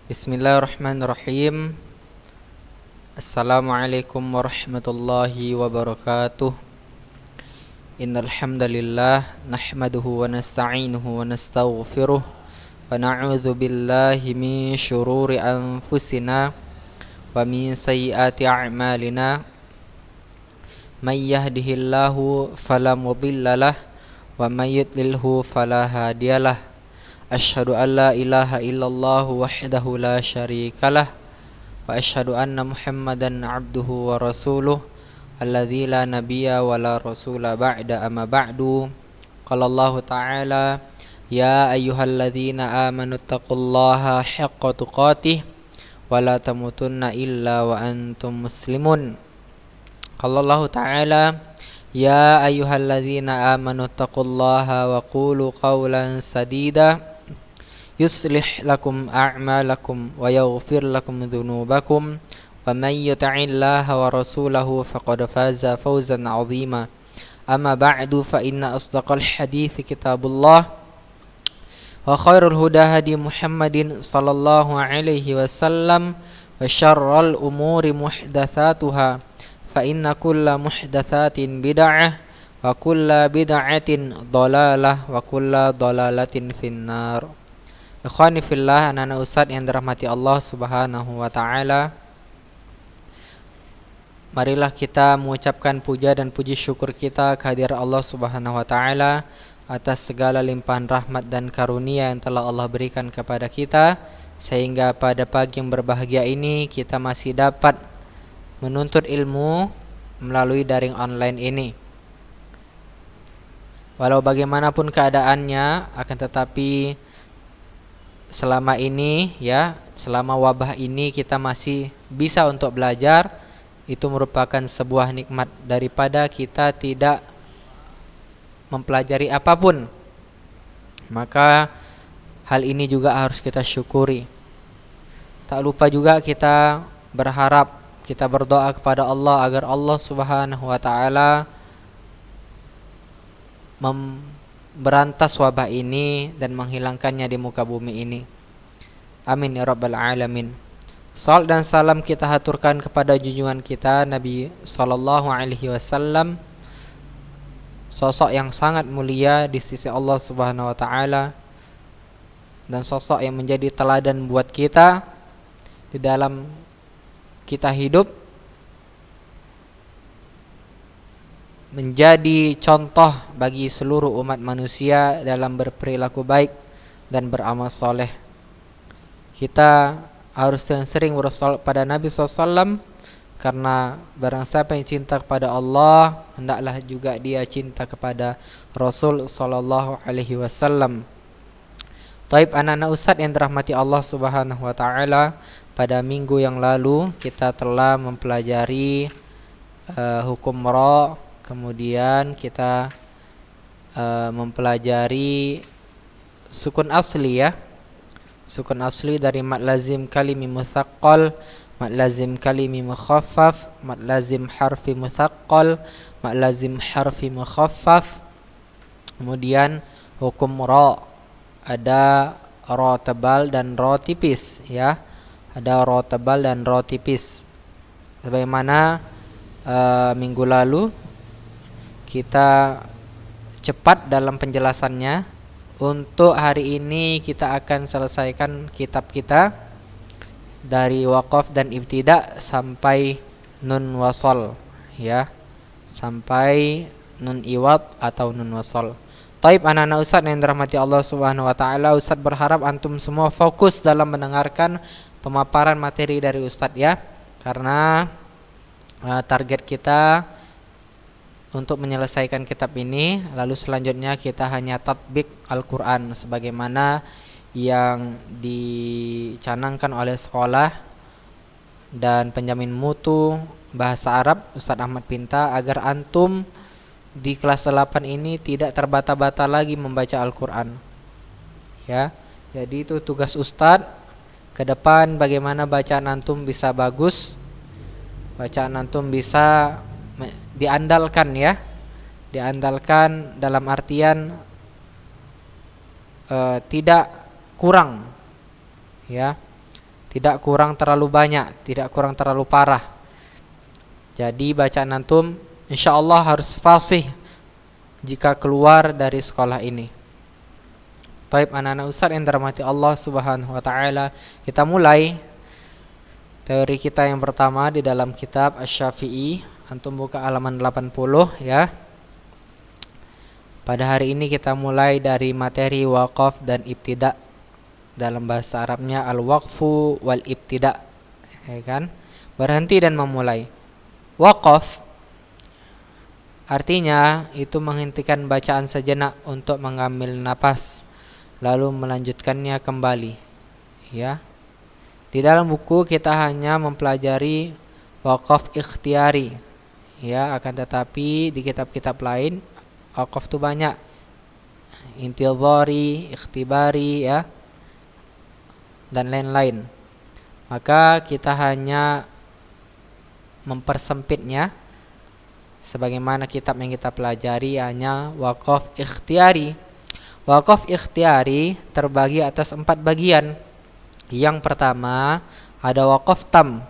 Bismillahirrahmanirrahim. Assalamualaikum warahmatullahi wabarakatuh. Innal hamdalillah nahmaduhu wa nasta'inuhu wa nastaghfiruh wa na'udzu billahi min syururi anfusina wa min sayyiati a'malina. May yahdihillahu fala mudhillalah wa may yudlilhu fala hadiyalah. Asyhadu an la ilaha illallah wahdahu la syarikalah wa asyhadu anna Muhammadan abduhu wa rasuluh alladzi la nabiyya wa la rasula ba'da amma ba'du. Qala Allah ta'ala ya ayyuhalladzina amanu taqullaha haqqa tuqatih wa la tamutunna illa wa antum muslimun. Qala Allah ta'ala ya ayyuhalladzina amanu taqullaha wa qulu qawlan sadida yuslih lakum a'malakum wa yaghfir lakum dhunubakum wa may yuti'illaha wa rasulahu faqad faza fawzan 'azima. Amma ba'du fa inna asdaqal hadithi kitabullah wa khairul huda hadi Muhammadin sallallahu alaihi wasallam wa syarrul umuri muhdatsatuha fa inna kulla muhdatsatin bid'ah wa kulla bid'atin dhalalah wa kulla dhalalatin finnar. Ikhwani fillah, anak-anak ustadz yang dirahmati Allah Subhanahu wa taala. Marilah kita mengucapkan puja dan puji syukur kita kehadirat Allah Subhanahu wa taala atas segala limpahan rahmat dan karunia yang telah Allah berikan kepada kita, sehingga pada pagi yang berbahagia ini kita masih dapat menuntut ilmu melalui daring online ini. Walau bagaimanapun keadaannya, akan tetapi selama ini selama wabah ini kita masih bisa untuk belajar. Itu merupakan sebuah nikmat daripada kita tidak mempelajari apapun. Maka hal ini juga harus kita syukuri. Tak lupa juga kita berharap, kita berdoa kepada Allah agar Allah Subhanahu wa taala berantas wabah ini dan menghilangkannya di muka bumi ini. Amin ya rabbal alamin. Salam dan salam kita haturkan kepada junjungan kita Nabi sallallahu alaihi wasallam, sosok yang sangat mulia di sisi Allah Subhanahu wa taala dan sosok yang menjadi teladan buat kita di dalam kita hidup, menjadi contoh bagi seluruh umat manusia dalam berperilaku baik dan beramal soleh. Kita harus sering bersolawat pada Nabi SAW, karena barang siapa yang cinta kepada Allah, hendaklah juga dia cinta kepada Rasul Sallallahu Alaihi Wasallam. Taib anak-anak ustadz yang dirahmati Allah Subhanahu Wa Taala, pada minggu yang lalu kita telah mempelajari hukum ra. Kemudian kita mempelajari sukun asli Sukun asli dari mad lazim kalimi mutsaqqal, mad lazim kalimi mukhaffaf, mad lazim harfi mutsaqqal, mad lazim harfi mukhaffaf. Kemudian hukum ra, ada ra tebal dan ra tipis Ada ra tebal dan ra tipis. Sebagaimana minggu lalu kita cepat dalam penjelasannya. Untuk hari ini kita akan selesaikan kitab kita dari waqaf dan ibtida sampai nun wasal sampai nun iwad atau nun wasal. Taib anak-anak ustadz yang dirahmati Allah Subhanahu wa taala, ustadz berharap antum semua fokus dalam mendengarkan pemaparan materi dari ustadz karena target kita untuk menyelesaikan kitab ini, lalu selanjutnya kita hanya tatbik Al-Quran sebagaimana yang dicanangkan oleh sekolah dan penjamin mutu bahasa Arab Ustadz Ahmad Pinta, agar antum di kelas 8 ini tidak terbata-bata lagi membaca Al-Quran. Jadi itu tugas Ustadz ke depan, bagaimana bacaan antum bisa bagus, bacaan antum bisa diandalkan dalam artian tidak kurang tidak kurang terlalu banyak, tidak kurang terlalu parah. Jadi bacaan antum insyaallah harus fasih jika keluar dari sekolah ini. Taib anak-anak Ustaz yang dirahmati Allah Subhanahu wa taala, kita mulai teori kita yang pertama di dalam kitab Asy-Syafi'i. Antum buka halaman 80 ya. Pada hari ini kita mulai dari materi waqaf dan ibtida. Dalam bahasa Arabnya al-waqfu wal ibtida, ya kan? Berhenti dan memulai. Waqaf artinya itu menghentikan bacaan sejenak untuk mengambil napas, lalu melanjutkannya kembali. Ya. Di dalam buku kita hanya mempelajari waqaf ikhtiari. Ya, akan tetapi di kitab-kitab lain waqaf itu banyak. Intidhari, ikhtibari ya, dan lain-lain. Maka kita hanya mempersempitnya. Sebagaimana kitab yang kita pelajari hanya waqaf ikhtiari. Waqaf ikhtiari terbagi atas 4 bagian. Yang pertama ada waqaf tam.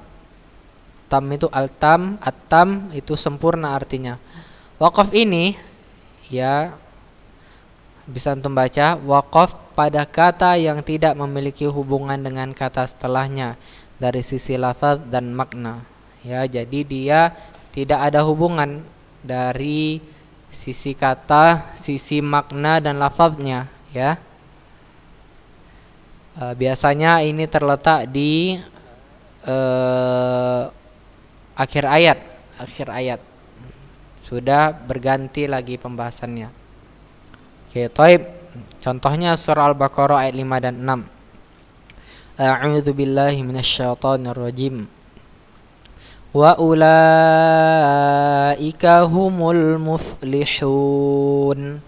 Tam itu al-tam, at-tam itu sempurna artinya. Waqaf ini ya bisa antum baca waqaf pada kata yang tidak memiliki hubungan dengan kata setelahnya dari sisi lafaz dan makna. Ya, jadi dia tidak ada hubungan dari sisi kata, sisi makna dan lafaznya ya. Biasanya ini terletak di akhir ayat. Sudah berganti lagi pembahasannya. Oke, taib. Contohnya surah Al-Baqarah ayat 5 dan 6. A'udzu billahi minasyaitonir rajim. Wa ulaika humul muflihun.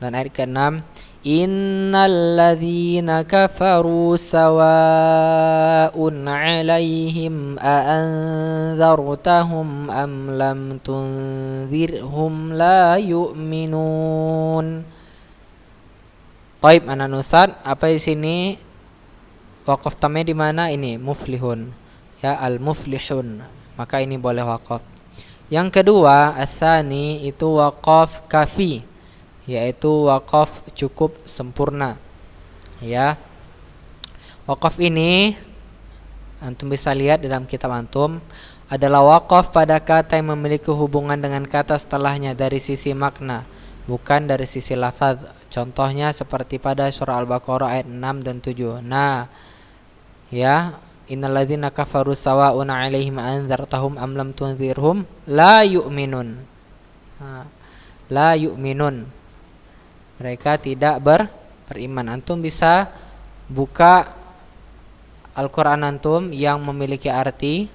Dan ayat ke-6, innal ladzina kafaru sawa'un 'alaihim a anzartahum am lam tunzirhum la yu'minun. Taib anak Ustaz, apa di sini waqaf tamnya di mana? Ini muflihun. Ya, al-muflihun. Maka ini boleh waqaf. Yang kedua, ats-tsani itu waqaf kafi, yaitu waqaf cukup sempurna. Ya. Waqaf ini antum bisa lihat dalam kitab antum adalah waqaf pada kata yang memiliki hubungan dengan kata setelahnya dari sisi makna, bukan dari sisi lafaz. Contohnya seperti pada surah Al-Baqarah ayat 6 dan 7. Nah, ya, innalladzina kafaru sawa'un 'alaihim anzartahum am lam tunzirhum la yu'minun. La yu'minun. Mereka tidak beriman. Antum bisa buka Al-Qur'an antum yang memiliki arti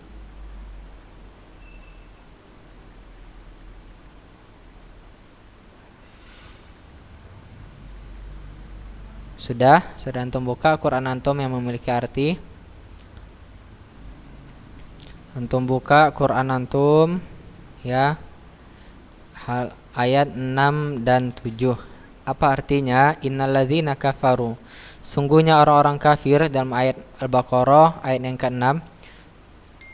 Sudah antum buka Quran antum yang memiliki arti. Antum buka Quran antum ya, ayat 6 dan 7. Apa artinya? Innalladzina kafaru. Sungguhnya orang-orang kafir dalam ayat Al-Baqarah ayat yang ke-6.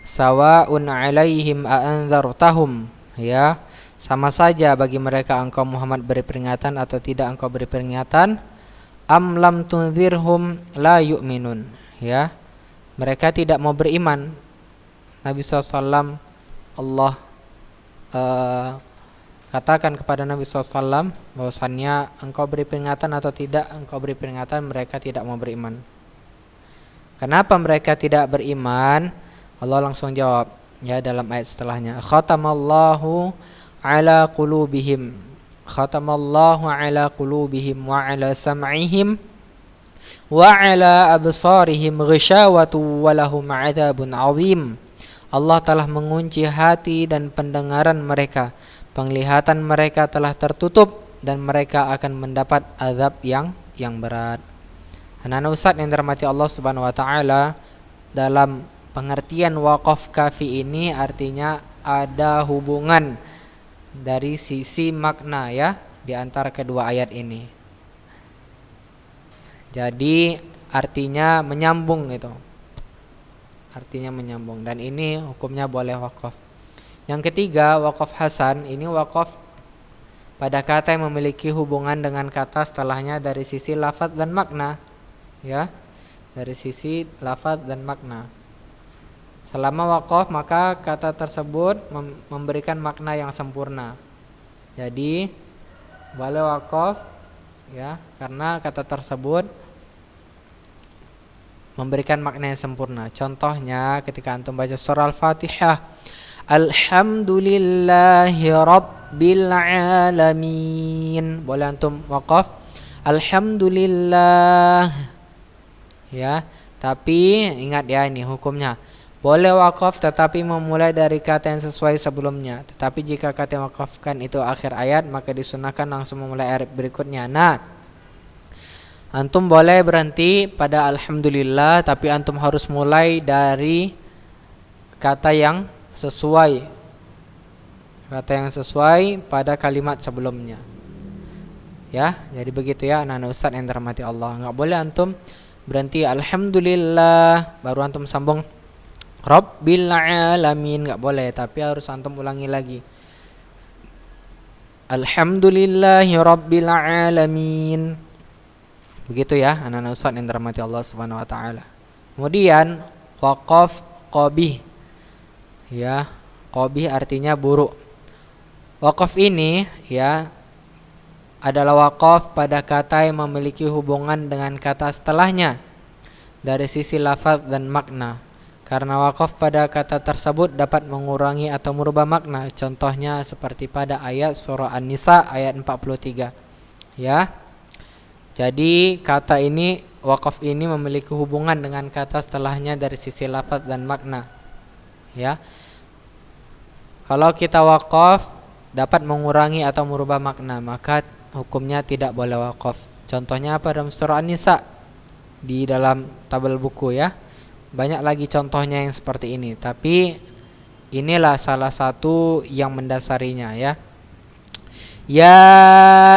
Sawa'un 'alaihim a anzartahum. Ya, sama saja bagi mereka engkau Muhammad beri peringatan atau tidak engkau beri peringatan. Am lam tunzirhum la yu'minun. Ya, mereka tidak mau beriman. Nabi SAW, Allah katakan kepada Nabi SAW bahwasannya engkau beri peringatan atau tidak engkau beri peringatan, mereka tidak mau beriman. Kenapa mereka tidak beriman? Allah langsung jawab ya dalam ayat setelahnya. Khatamallahu ala qulubihim. Khatamallahu ala qulubihim wa ala sam'ihim wa ala absarihim ghishawatu wa lahum 'adzabun 'adzim. Allah telah mengunci hati dan pendengaran mereka. Penglihatan mereka telah tertutup dan mereka akan mendapat azab yang berat. Anak-anak Ustaz yang dirahmati Allah Subhanahu wa taala, dalam pengertian waqaf kafi ini artinya ada hubungan dari sisi makna ya di antara kedua ayat ini. Jadi artinya menyambung gitu. artinya menyambung, dan ini hukumnya boleh wakaf. Yang ketiga, wakaf hasan. Ini wakaf pada kata yang memiliki hubungan dengan kata setelahnya dari sisi lafaz dan makna, ya, dari sisi lafaz dan makna. Selama wakaf maka kata tersebut memberikan makna yang sempurna. Jadi boleh wakaf, ya, karena kata tersebut memberikan makna yang sempurna. Contohnya ketika antum baca surah Al-Fatihah, Alhamdulillahi Rabbil Alamin, boleh antum wakaf Alhamdulillah, ya. Tapi ingat ya, ini hukumnya boleh wakaf tetapi memulai dari kata yang sesuai sebelumnya. Tetapi jika kata yang wakafkan itu akhir ayat, maka disunahkan langsung memulai ayat berikutnya. Nah, antum boleh berhenti pada Alhamdulillah, tapi antum harus mulai dari kata yang sesuai, pada kalimat sebelumnya, ya. Jadi begitu ya anak-anak ustaz yang dirahmati Allah. Enggak boleh antum berhenti Alhamdulillah baru antum sambung Rabbil Alamin, enggak boleh, tapi harus antum ulangi lagi Alhamdulillahi Rabbil Alamin. Begitu ya anak-anak ustaz yang dirahmati Allah Subhanahu wa taala. Kemudian waqaf qabih, ya. Qabih artinya buruk. Waqaf ini, ya, adalah waqaf pada kata yang memiliki hubungan dengan kata setelahnya dari sisi lafaz dan makna. Karena waqaf pada kata tersebut dapat mengurangi atau merubah makna. Contohnya seperti pada ayat surah An-Nisa ayat 43, ya. Jadi kata ini, waqaf ini memiliki hubungan dengan kata setelahnya dari sisi lafaz dan makna, ya. Kalau kita waqaf dapat mengurangi atau merubah makna, maka hukumnya tidak boleh waqaf. Contohnya apa dalam surah An-Nisa di dalam tabel buku, ya. Banyak lagi contohnya yang seperti ini, tapi inilah salah satu yang mendasarinya, ya. Ya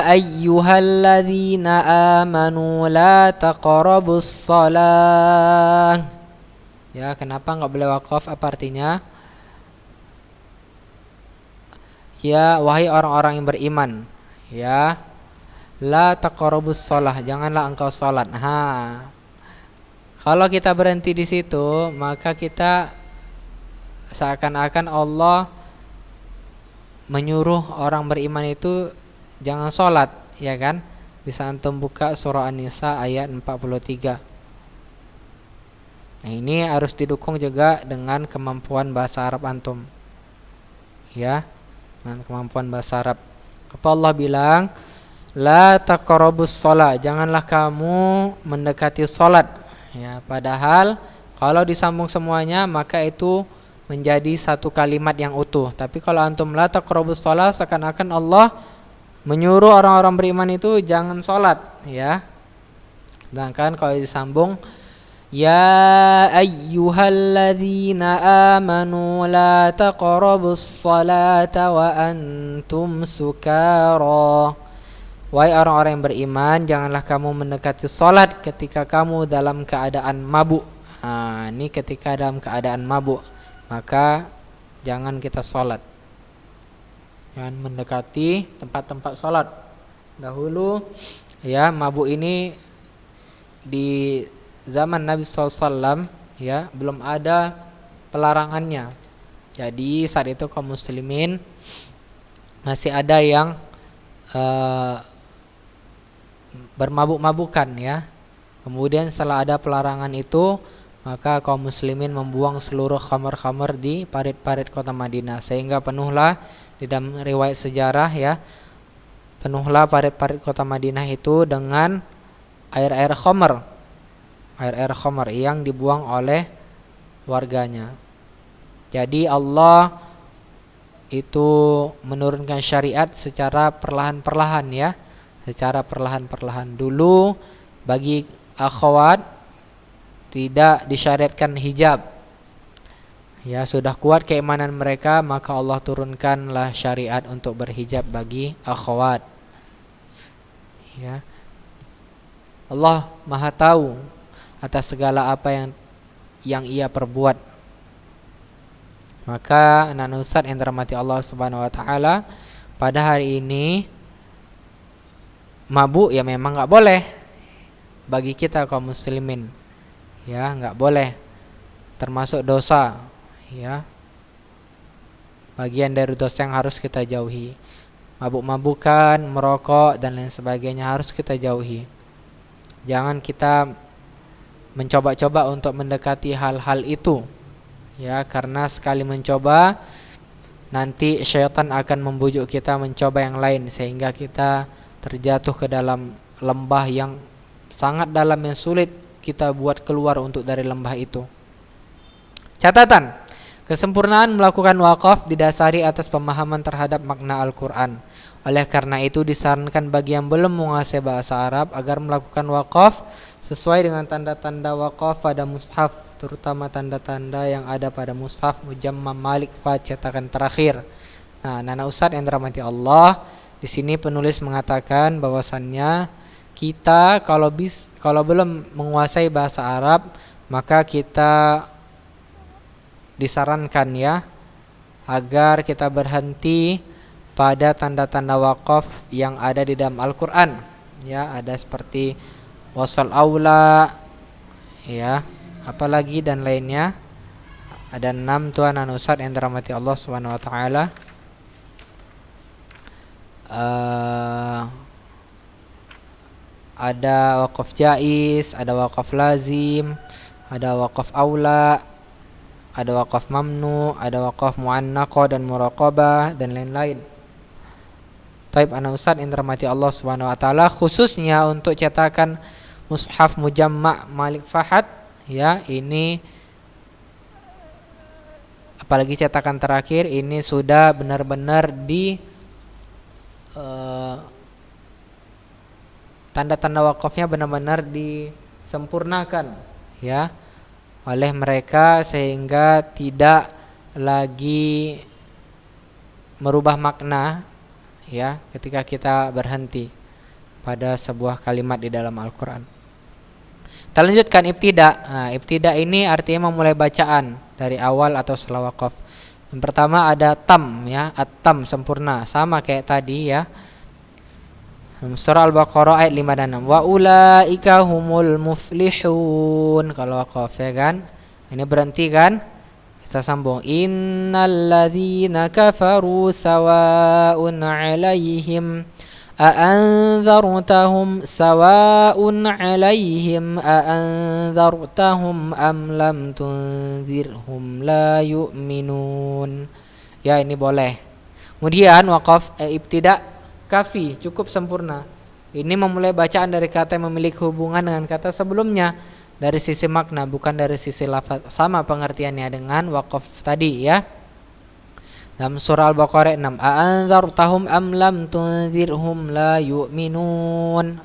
ayyuhalladzina amanu la taqrabus shalah. Ya, kenapa enggak boleh waqaf? Apa artinya? Ya, wahai orang-orang yang beriman, ya, la taqrabus shalah, janganlah engkau salat. Kalau kita berhenti di situ, maka kita seakan-akan Allah menyuruh orang beriman itu jangan sholat, ya kan? Bisa antum buka surah An-Nisa ayat 43. Nah, ini harus didukung juga dengan kemampuan bahasa Arab antum, ya, dengan kemampuan bahasa Arab. Apa Allah bilang? La taqrabus shalah, janganlah kamu mendekati sholat, ya. Padahal kalau disambung semuanya maka itu menjadi satu kalimat yang utuh. Tapi kalau antum la taqrabus shalah, seakan-akan Allah menyuruh orang-orang beriman itu jangan sholat, ya. Sedangkan kalau disambung ya ayyuhalladzina amanu la taqrabus salata wa antum sukara, wahai orang-orang yang beriman, janganlah kamu mendekati sholat ketika kamu dalam keadaan mabuk. Ini ketika dalam keadaan mabuk, maka jangan kita sholat, jangan mendekati tempat-tempat sholat. Dahulu, ya, mabuk ini di zaman Nabi SAW, ya, belum ada pelarangannya. Jadi saat itu kaum muslimin masih ada yang bermabuk-mabukan, ya. Kemudian setelah ada pelarangan itu, maka kaum muslimin membuang seluruh khamar-khamar di parit-parit kota Madinah, sehingga penuhlah di dalam riwayat sejarah, ya, penuhlah parit-parit kota Madinah itu dengan air-air khamar, air-air khamar yang dibuang oleh warganya. Jadi Allah itu menurunkan syariat secara perlahan-perlahan, ya, secara perlahan-perlahan. Dulu bagi akhwat tidak disyariatkan hijab, ya, sudah kuat keimanan mereka, maka Allah turunkanlah syariat untuk berhijab bagi akhwat, ya. Allah Maha tahu atas segala apa yang yang ia perbuat. Maka anak Ustaz yang dirahmati Allah Subhanahu wa taala, pada hari ini mabuk ya memang enggak boleh bagi kita kaum muslimin. Ya, enggak boleh. Termasuk dosa, ya. Bagian dari dosa yang harus kita jauhi. Mabuk-mabukan, merokok dan lain sebagainya harus kita jauhi. Jangan kita mencoba-coba untuk mendekati hal-hal itu. Ya, karena sekali mencoba nanti syaitan akan membujuk kita mencoba yang lain sehingga kita terjatuh ke dalam lembah yang sangat dalam yang sulit kita buat keluar untuk dari lembah itu. Catatan, kesempurnaan melakukan wakaf didasari atas pemahaman terhadap makna Al-Quran. Oleh karena itu disarankan bagi yang belum menguasai bahasa Arab agar melakukan wakaf sesuai dengan tanda-tanda wakaf pada mushaf, terutama tanda-tanda yang ada pada mushaf Mujammam Malik Fahd cetakan terakhir. Nah, Nana Ustadz yang dirahmati Allah, di sini penulis mengatakan bahwasannya kita kalau belum menguasai bahasa Arab, maka kita disarankan ya agar kita berhenti pada tanda-tanda wakaf yang ada di dalam Al-Qur'an. Ya, ada seperti wasal aula, ya, apalagi dan lainnya. Ada 6 tuan dan ustaz yang dirahmati Allah Subhanahu wa taala. Ada wakaf jaiz, ada wakaf lazim, ada wakaf aula, ada wakaf mamnu, ada wakaf muannaqah dan muraqabah dan lain-lain. Taib anak ustaz yang dirahmati Allah Subhanahu wa taala, khususnya untuk cetakan mushaf Mujamma' Malik Fahd, ya, ini apalagi cetakan terakhir ini sudah benar-benar di tanda-tanda wakafnya benar-benar disempurnakan, ya, oleh mereka sehingga tidak lagi merubah makna, ya, ketika kita berhenti pada sebuah kalimat di dalam Al-Quran. Kita lanjutkan ibtida. Nah, ibtida ini artinya memulai bacaan dari awal atau setelah wakaf. Yang pertama ada tam, ya, at-tam sempurna, sama kayak tadi, ya. Surah Al-Baqarah ayat 5 dan 6. Wa ulaika humul muflihun. Kalau wakaf, ya kan? Ini berhenti kan? Kita sambung. Innal ladzina kafaru sawa'un 'alaihim a'anzartahum sawa'un 'alaihim a'anzartahum am lam tunzirhum la yu'minun. Ya, ini boleh. Kemudian wakaf ibtida kafi, cukup sempurna. Ini memulai bacaan dari kata yang memiliki hubungan dengan kata sebelumnya dari sisi makna, bukan dari sisi lafaz. Sama pengertiannya dengan wakaf tadi, ya. Dalam surah Al-Baqarah 6, a'anzartahum am lam tunzirhum la yu'minun.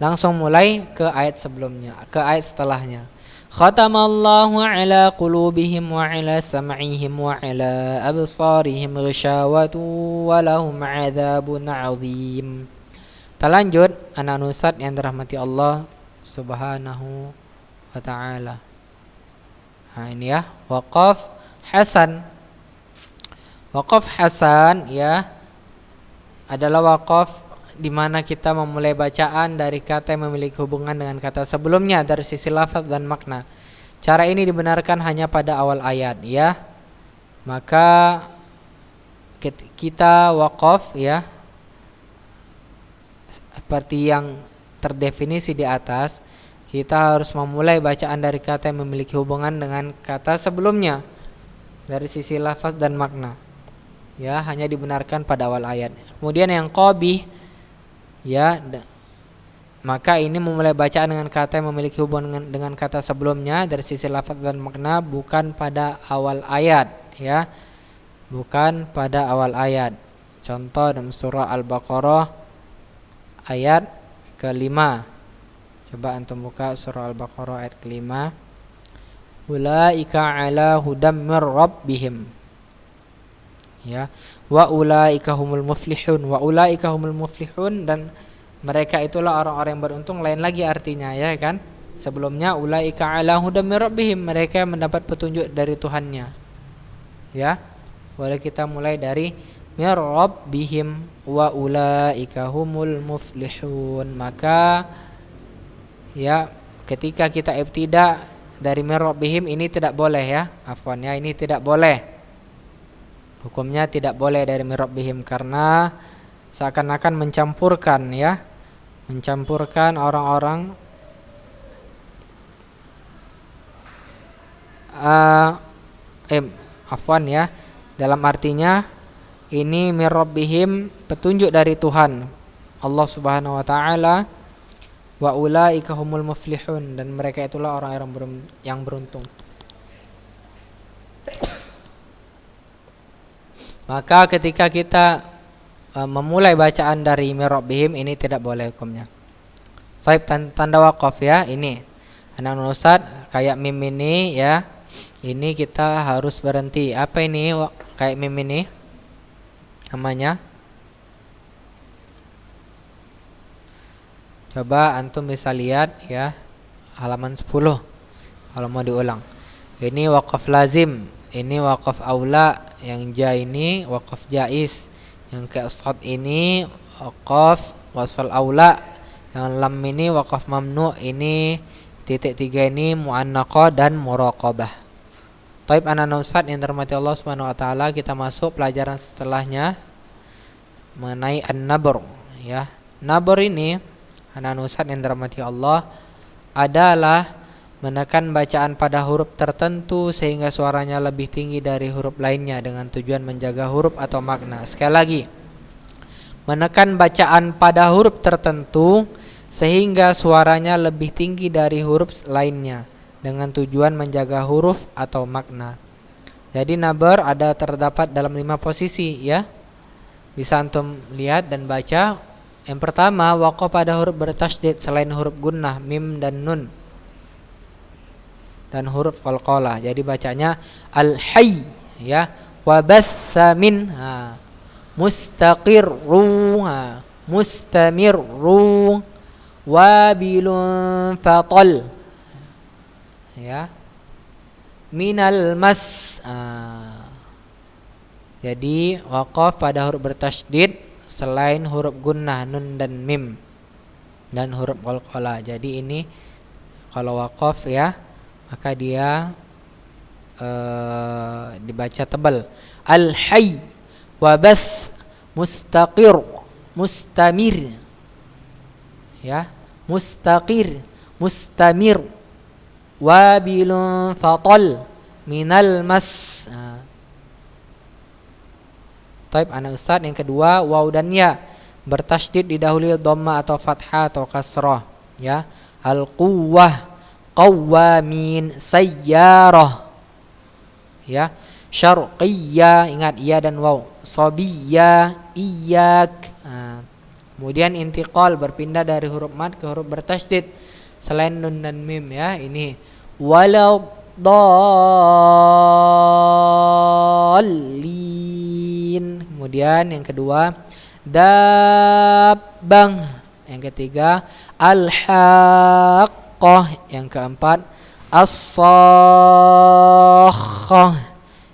Langsung mulai ke ayat sebelumnya, ke ayat setelahnya. Khatamallahu ala qulubihim wa ala sam'ihim wa ala absarihim ghishawatu wa lahum 'adzabun 'adzim. Kita lanjut anak ustaz yang dirahmati Allah Subhanahu wa taala. Nah, ini ya, waqaf hasan. Waqaf hasan, ya, adalah waqaf di mana kita memulai bacaan dari kata yang memiliki hubungan dengan kata sebelumnya dari sisi lafaz dan makna. Cara ini dibenarkan hanya pada awal ayat, ya. Maka kita waqaf, ya, seperti yang terdefinisi di atas, kita harus memulai bacaan dari kata yang memiliki hubungan dengan kata sebelumnya dari sisi lafaz dan makna. Ya, hanya dibenarkan pada awal ayat. Kemudian yang qabih, ya, maka ini memulai bacaan dengan kata yang memiliki hubungan dengan kata sebelumnya dari sisi lafaz dan makna, bukan pada awal ayat, ya, bukan pada awal ayat. Contoh dalam surah Al-Baqarah ayat ke-5. Coba antum buka surah Al-Baqarah ayat ke-5. Ulaika ala hudam mir rabbihim, ya, wa ulaika humul muflihun, wa ulaika humul muflihun, dan mereka itulah orang-orang yang beruntung. Lain lagi artinya, ya kan? Sebelumnya ulaika ala hudam mir rabbihim, mereka yang mendapat petunjuk dari Tuhannya. Ya. Boleh kita mulai dari mir rabbihim wa ulaika humul muflihun. Maka ya, ketika kita ibtida dari mir rabbihim ini tidak boleh ya. Afwan ya, ini tidak boleh. Hukumnya tidak boleh dari mir rabbihim karena seakan-akan mencampurkan ya. Mencampurkan orang-orang afwan ya, dalam artinya ini mir rabbihim, petunjuk dari Tuhan Allah Subhanahu wa taala, wa ulaika humul muflihun, dan mereka itulah orang-orang yang beruntung. Maka ketika kita memulai bacaan dari mir rabbihim ini tidak boleh hukumnya. Baik, tanda waqaf ya, ini anak Ustaz kayak mim ini ya. Ini kita harus berhenti. Apa ini kayak mim ini? Namanya? Coba antum bisa lihat ya, halaman 10 kalau mau diulang. Ini waqaf lazim, ini waqaf aula, yang ja ini waqaf jaiz, yang ke sad ini waqaf wasal aula, yang lam ini waqaf mamnu, ini titik 3 ini muannaqah dan muraqabah. Taib anak Ustaz yang dirahmati Allah Subhanahu wa taala, kita masuk pelajaran setelahnya mengenai an-nabr ya. Nabr ini anak Ustaz yang dirahmati Allah adalah menekan bacaan pada huruf tertentu sehingga suaranya lebih tinggi dari huruf lainnya dengan tujuan menjaga huruf atau makna. Sekali lagi, menekan bacaan pada huruf tertentu sehingga suaranya lebih tinggi dari huruf lainnya dengan tujuan menjaga huruf atau makna. Jadi nabr terdapat dalam 5 posisi ya. Bisa antum lihat dan baca. Yang pertama, waqaf pada huruf bertasydid selain huruf gunnah, mim dan nun, dan huruf qalqalah. Jadi bacanya al-hayy ya, wa batsa minha mustaqirru, mustamirru, wabilun fatal ya, minal mas. Jadi waqaf pada huruf bertasydid selain huruf gunnah, nun dan mim, dan huruf qalqalah. Jadi ini kalau waqaf ya, maka dia dibaca tebal. Al-hayy wa bath mustaqir mustamir ya, mustaqir mustamir, wabilun fatal minal mas. Taib anak Ustaz yang kedua, waw dan ya bertasydid didahului dhamma atau fathah atau kasrah ya. Al-quwwah qawwamin sayyarah ya. Syarqiyya, ingat iya dan waw. Sabiyya iyyak. Kemudian intiqal, berpindah dari huruf mad ke huruf bertasydid selain nun dan mim ya. Ini waladdallin. Kemudian yang kedua dabbang, yang ketiga al-haqqah, yang keempat as-sakhah,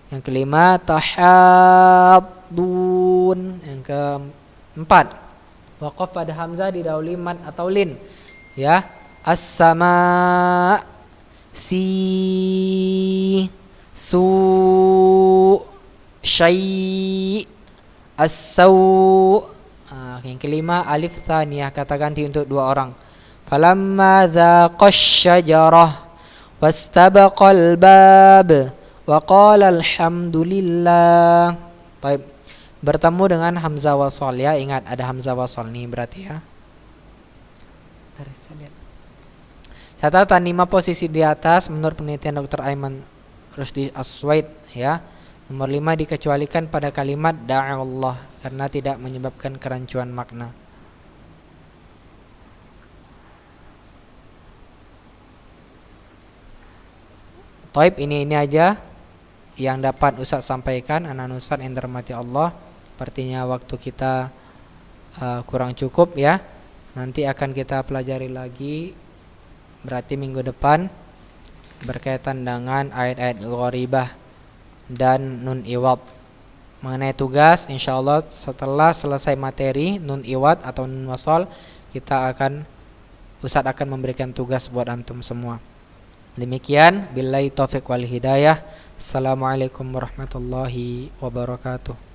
yang kelima tahaddun, yang keempat waqaf pada hamzah didahului mad atau lin ya. As-sama, si, su, syai, as-saw. Yang kelima alif thaniyah, kata ganti untuk 2 orang. Falamma dzaqash syajarah wastabaqal bab wa qala alhamdulillah. Baik, bertemu dengan hamzah wasal ya. Ingat ada hamzah wasal nih berarti ya. Catatan 5 posisi di atas menurut penelitian Dr. Aiman Rusdi Aswaid ya. Nomor 5 dikecualikan pada kalimat da'allah karena tidak menyebabkan kerancuan makna. Taib, ini aja yang dapat Ustaz sampaikan anak Ustaz yang dirahmati Allah. Sepertinya waktu kita kurang cukup ya. Nanti akan kita pelajari lagi Berarti minggu depan berkaitan dengan ayat-ayat gharibah dan nun iwad. Mengenai tugas, insyaallah setelah selesai materi nun iwad atau nun wasal, Ustadz akan memberikan tugas buat antum semua. Demikian, billahi taufiq wal hidayah. Assalamualaikum warahmatullahi wabarakatuh.